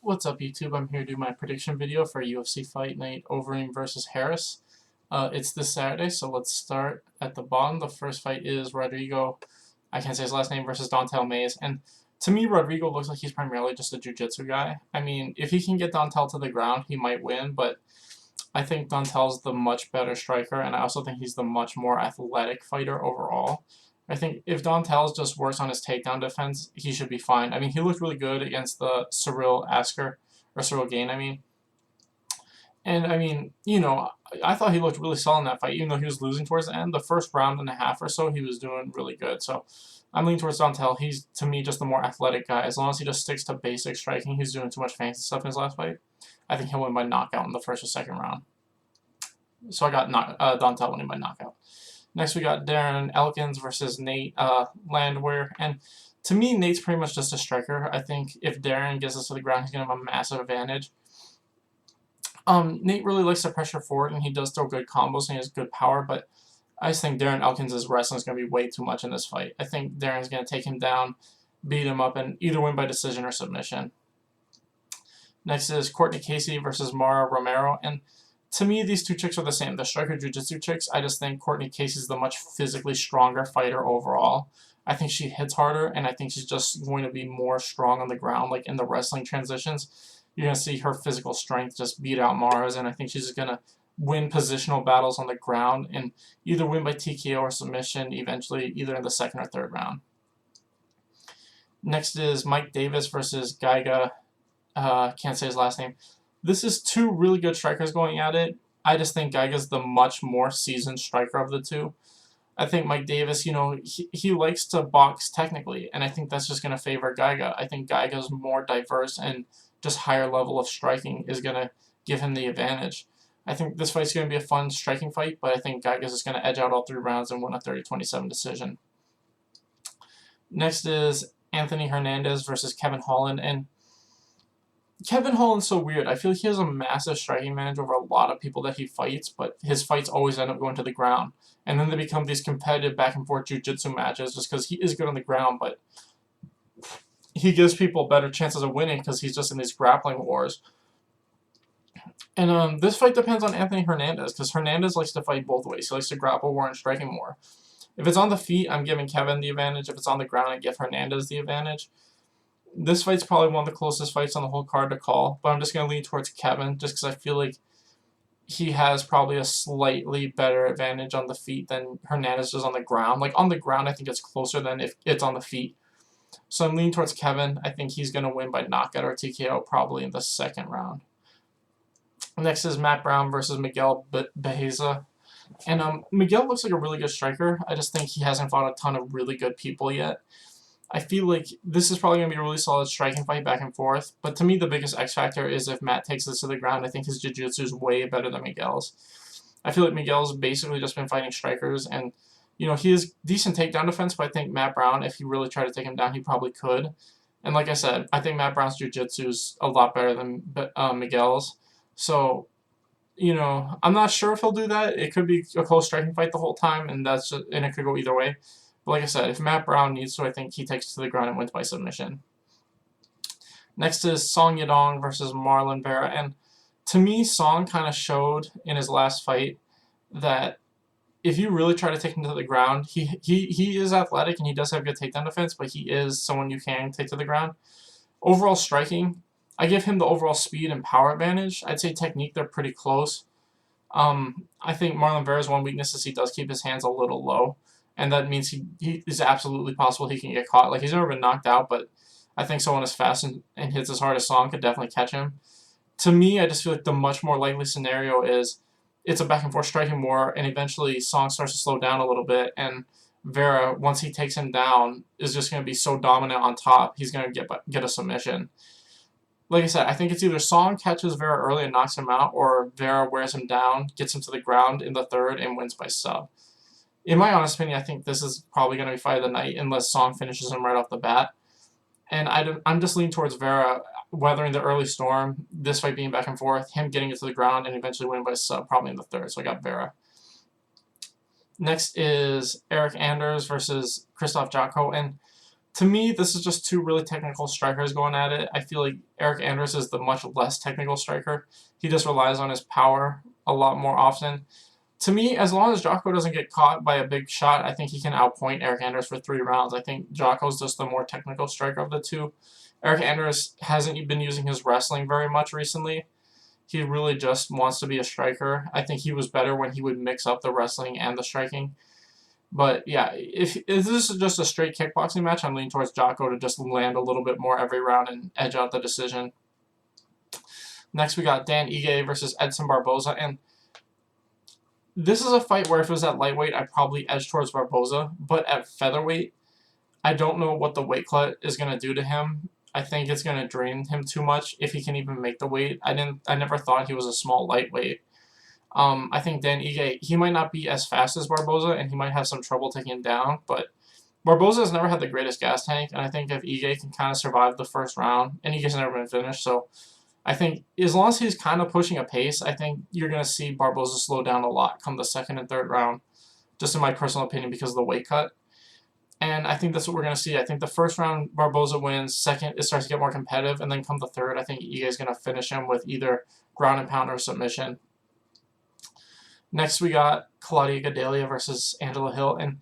What's up, YouTube? I'm here to do my prediction video for UFC Fight Night Overeem versus Harris. It's this Saturday, so let's start at the bottom. The first fight is Rodrigo, I can't say his last name, versus Dontel Mays. And to me, Rodrigo looks like he's primarily just a jiu-jitsu guy. I mean, if he can get Dontel to the ground, he might win, but I think Dontel's the much better striker, and I also think he's the much more athletic fighter overall. I think if Dontel just works on his takedown defense, he should be fine. I mean, he looked really good against the Cyril Asker, or Cyril Gain, I mean. And, I mean, I thought he looked really solid in that fight, even though he was losing towards the end. The first round and a half or so, he was doing really good. So I'm leaning towards Dontel. He's, to me, just the more athletic guy. As long as he just sticks to basic striking, he's doing too much fancy stuff in his last fight. I think he'll win by knockout in the first or second round. So I got Dontel winning by knockout. Next, we got Darren Elkins versus Nate Landwehr. And to me, Nate's pretty much just a striker. I think if Darren gets us to the ground, he's going to have a massive advantage. Nate really likes to pressure forward, and he does throw good combos, and he has good power, but I just think Darren Elkins' wrestling is going to be way too much in this fight. I think Darren's going to take him down, beat him up, and either win by decision or submission. Next is Courtney Casey versus Mara Romero, and to me, these two chicks are the same. The striker jiu-jitsu chicks, I just think Courtney Casey's the much physically stronger fighter overall. I think she hits harder, and I think she's just going to be more strong on the ground, like in the wrestling transitions. You're going to see her physical strength just beat out Mara's, and I think she's just going to win positional battles on the ground and either win by TKO or submission eventually, either in the second or third round. Next is Mike Davis versus Giga. Can't say his last name. This is two really good strikers going at it. I just think Giga's the much more seasoned striker of the two. I think Mike Davis, he likes to box technically, and I think that's just going to favor Giga. I think Giga's more diverse and just higher level of striking is going to give him the advantage. I think this fight's going to be a fun striking fight, but I think Giga's is going to edge out all 3 rounds and win a 30-27 decision. Next is Anthony Hernandez versus Kevin Holland, and Kevin Holland's so weird. I feel like he has a massive striking advantage over a lot of people that he fights, but his fights always end up going to the ground. And then they become these competitive back-and-forth jiu-jitsu matches just because he is good on the ground, but he gives people better chances of winning because he's just in these grappling wars. And this fight depends on Anthony Hernandez because Hernandez likes to fight both ways. He likes to grapple more and striking more. If it's on the feet, I'm giving Kevin the advantage. If it's on the ground, I give Hernandez the advantage. This fight's probably one of the closest fights on the whole card to call, but I'm just going to lean towards Kevin just because I feel like he has probably a slightly better advantage on the feet than Hernandez does on the ground. Like, on the ground, I think it's closer than if it's on the feet. So I'm leaning towards Kevin. I think he's going to win by knockout or TKO probably in the second round. Next is Matt Brown versus Miguel Beheza. And Miguel looks like a really good striker. I just think he hasn't fought a ton of really good people yet. I feel like this is probably going to be a really solid striking fight back and forth. But to me, the biggest X factor is if Matt takes this to the ground. I think his jiu-jitsu is way better than Miguel's. I feel like Miguel's basically just been fighting strikers. And, he has decent takedown defense. But I think Matt Brown, if he really tried to take him down, he probably could. And like I said, I think Matt Brown's jiu-jitsu is a lot better than Miguel's. So, I'm not sure if he'll do that. It could be a close striking fight the whole time. And it could go either way. But like I said, if Matt Brown needs to, I think he takes it to the ground and wins by submission. Next is Song Yadong versus Marlon Vera. And to me, Song kind of showed in his last fight that if you really try to take him to the ground, he is athletic and he does have good takedown defense, but he is someone you can take to the ground. Overall striking, I give him the overall speed and power advantage. I'd say technique, they're pretty close. I think Marlon Vera's one weakness is he does keep his hands a little low. And that means he is absolutely possible he can get caught. Like, he's never been knocked out, but I think someone as fast and hits as hard as Song could definitely catch him. To me, I just feel like the much more likely scenario is it's a back-and-forth striking war, and eventually Song starts to slow down a little bit, and Vera, once he takes him down, is just going to be so dominant on top, he's going to get a submission. Like I said, I think it's either Song catches Vera early and knocks him out, or Vera wears him down, gets him to the ground in the third, and wins by sub. In my honest opinion, I think this is probably going to be fight of the night unless Song finishes him right off the bat. And I'm just leaning towards Vera weathering the early storm, this fight being back and forth, him getting it to the ground, and eventually winning by sub probably in the third. So I got Vera. Next is Eric Anders versus Krzysztof Jotko. And To me, this is just two really technical strikers going at it. I feel like Eric Anders is the much less technical striker. He just relies on his power a lot more often. To me, as long as Jocko doesn't get caught by a big shot, I think he can outpoint Eric Anders for 3 rounds. I think Jocko's just the more technical striker of the two. Eric Anders hasn't been using his wrestling very much recently. He really just wants to be a striker. I think he was better when he would mix up the wrestling and the striking. But yeah, if this is just a straight kickboxing match, I'm leaning towards Jocko to just land a little bit more every round and edge out the decision. Next, we got Dan Ige versus Edson Barboza, and this is a fight where if it was at lightweight, I'd probably edge towards Barboza, but at featherweight, I don't know what the weight cut is going to do to him. I think it's going to drain him too much if he can even make the weight. I never thought he was a small lightweight. I think Dan Ige, he might not be as fast as Barboza, and he might have some trouble taking him down, but Barboza has never had the greatest gas tank, and I think if Ige can kind of survive the first round, and Ige's never been finished, so I think as long as he's kind of pushing a pace, I think you're going to see Barboza slow down a lot come the second and third round, just in my personal opinion because of the weight cut. And I think that's what we're going to see. I think the first round, Barboza wins. Second, it starts to get more competitive. And then come the third, I think Ige is going to finish him with either ground and pound or submission. Next, we got Claudia Gadelha versus Angela Hill. And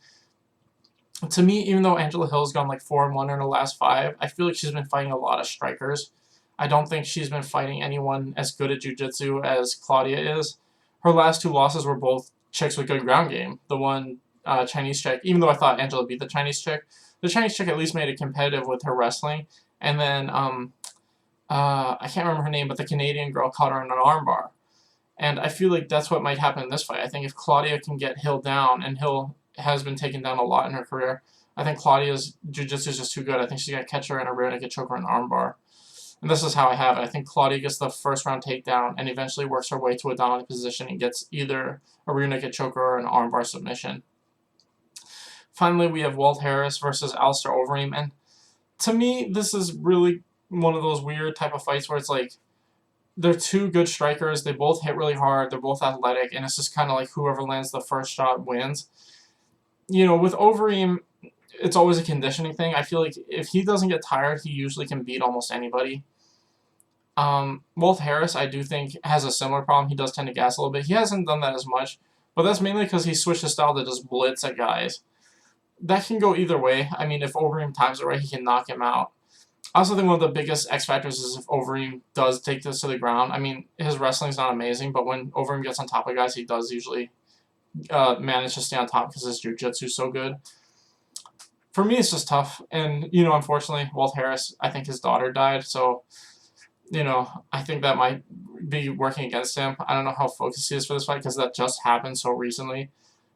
to me, even though Angela Hill's gone like 4-1 in her last 5, I feel like she's been fighting a lot of strikers. I don't think she's been fighting anyone as good at jiu-jitsu as Claudia is. Her last 2 losses were both chicks with good ground game. The one Chinese chick, even though I thought Angela beat the Chinese chick at least made it competitive with her wrestling. And then I can't remember her name, but the Canadian girl caught her in an armbar. And I feel like that's what might happen in this fight. I think if Claudia can get Hill down, and Hill has been taken down a lot in her career, I think Claudia's jiu-jitsu is just too good. I think she's going to catch her in a rear naked choke or an armbar. And this is how I have it. I think Claudia gets the first round takedown and eventually works her way to a dominant position and gets either a rear naked choker or an armbar submission. Finally, we have Walt Harris versus Alistair Overeem. And to me, this is really one of those weird type of fights where it's like, they're two good strikers. They both hit really hard. They're both athletic. And it's just kind of like whoever lands the first shot wins. You know, with Overeem, it's always a conditioning thing. I feel like if he doesn't get tired, he usually can beat almost anybody. Walt Harris, I do think, has a similar problem. He does tend to gas a little bit. He hasn't done that as much. But that's mainly because he switched his style to just blitz at guys. That can go either way. I mean, if Overeem times it right, he can knock him out. I also think one of the biggest X factors is if Overeem does take this to the ground. I mean, his wrestling's not amazing, but when Overeem gets on top of guys, he does usually manage to stay on top because his jiu-jitsu is so good. For me, it's just tough. And, you know, unfortunately, Walt Harris, I think his daughter died, so, you know, I think that might be working against him. I don't know how focused he is for this fight because that just happened so recently.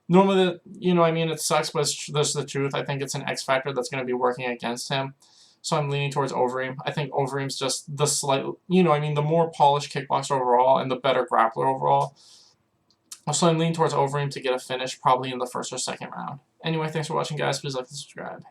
Normally, you know, I mean, it sucks, but this is the truth. I think it's an X factor that's going to be working against him. So I'm leaning towards Overeem. I think Overeem's just the slight, you know, I mean, the more polished kickboxer overall and the better grappler overall. So I'm leaning towards Overeem to get a finish probably in the first or second round. Anyway, thanks for watching, guys. Please like and subscribe.